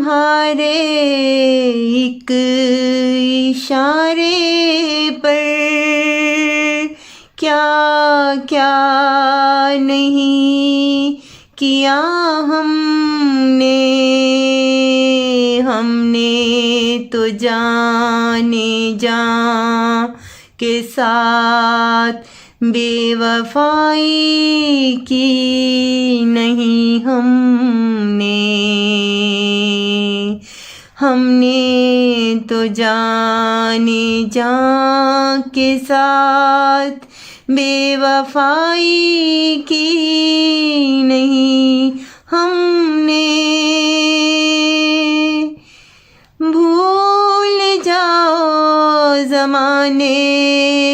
तुम्हारे एक इशारे पर क्या क्या नहीं किया हमने तो जाने जा के साथ बेवफाई की नहीं हमने तो जाने जा के साथ बेवफाई की नहीं हमने। भूल जाओ ज़माने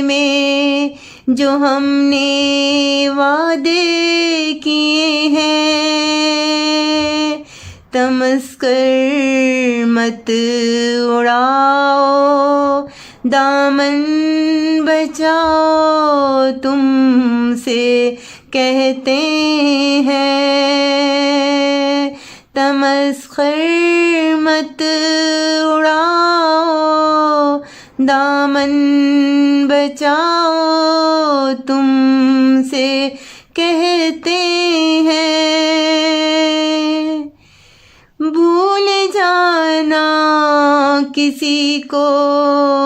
में जो हमने वादे किए हैं, तमस्कर मत उड़ाओ, दामन बचाओ तुमसे कहते हैं। तमस्कर मत उड़ाओ, दामन बचाओ तुमसे कहते हैं। भूल जाना किसी को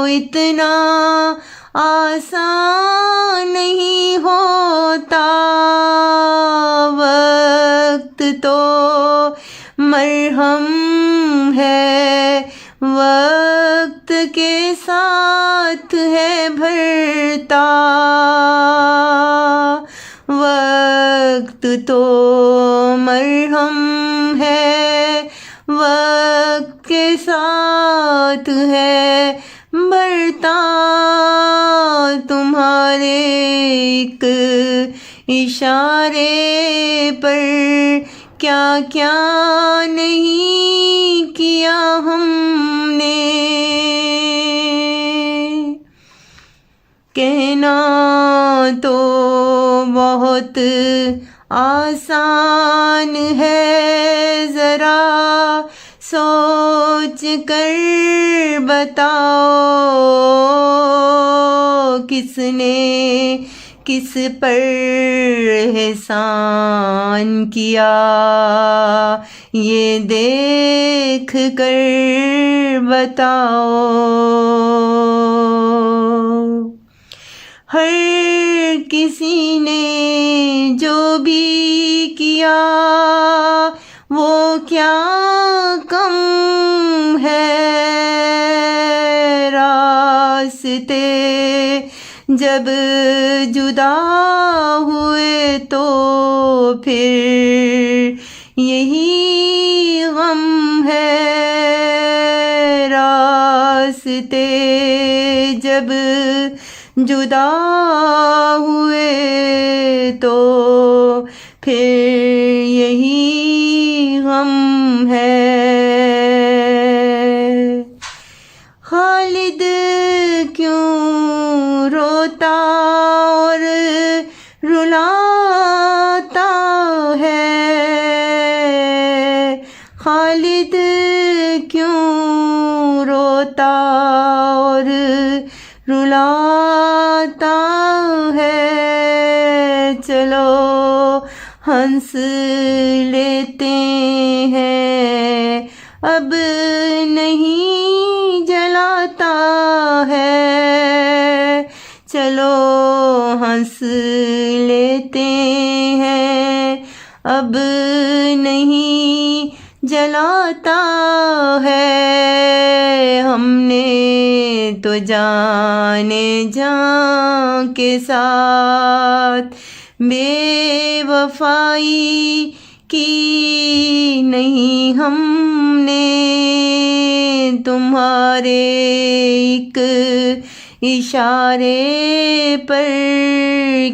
इतना आसान नहीं होता, वक्त तो मरहम है, वक्त के साथ है भरता, वक्त तो मरहम है, वक्त के साथ है बढ़ता। तुम्हारे एक इशारे पर क्या क्या नहीं किया हमने। कहना तो बहुत आसान है, ज़रा सोच कर बताओ, किसने किस पर एहसान किया, ये देख कर बताओ। हर किसी ने जो भी किया वो क्या कम है, रास्ते जब जुदा हुए तो फिर यही गम है, रास्ते जब जुदा हुए तो फिर यही गम है। खालिद क्यों रोता और रुलाता है, खालिद क्यों रोता और रुलाता है। चलो हंस लेते हैं, अब नहीं जलाता है। चलो हंस लेते हैं, अब नहीं जलाता है। हमने तो जाने जा के साथ बेवफाई की नहीं हमने, तुम्हारे एक इशारे पर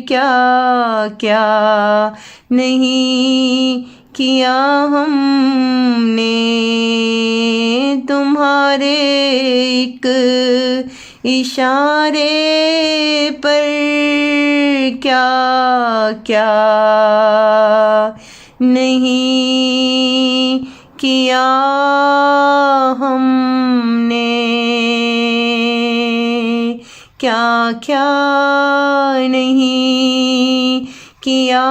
क्या क्या नहीं किया हमने, तुम्हारे एक इशारे पर क्या क्या नहीं किया हमने, क्या क्या नहीं किया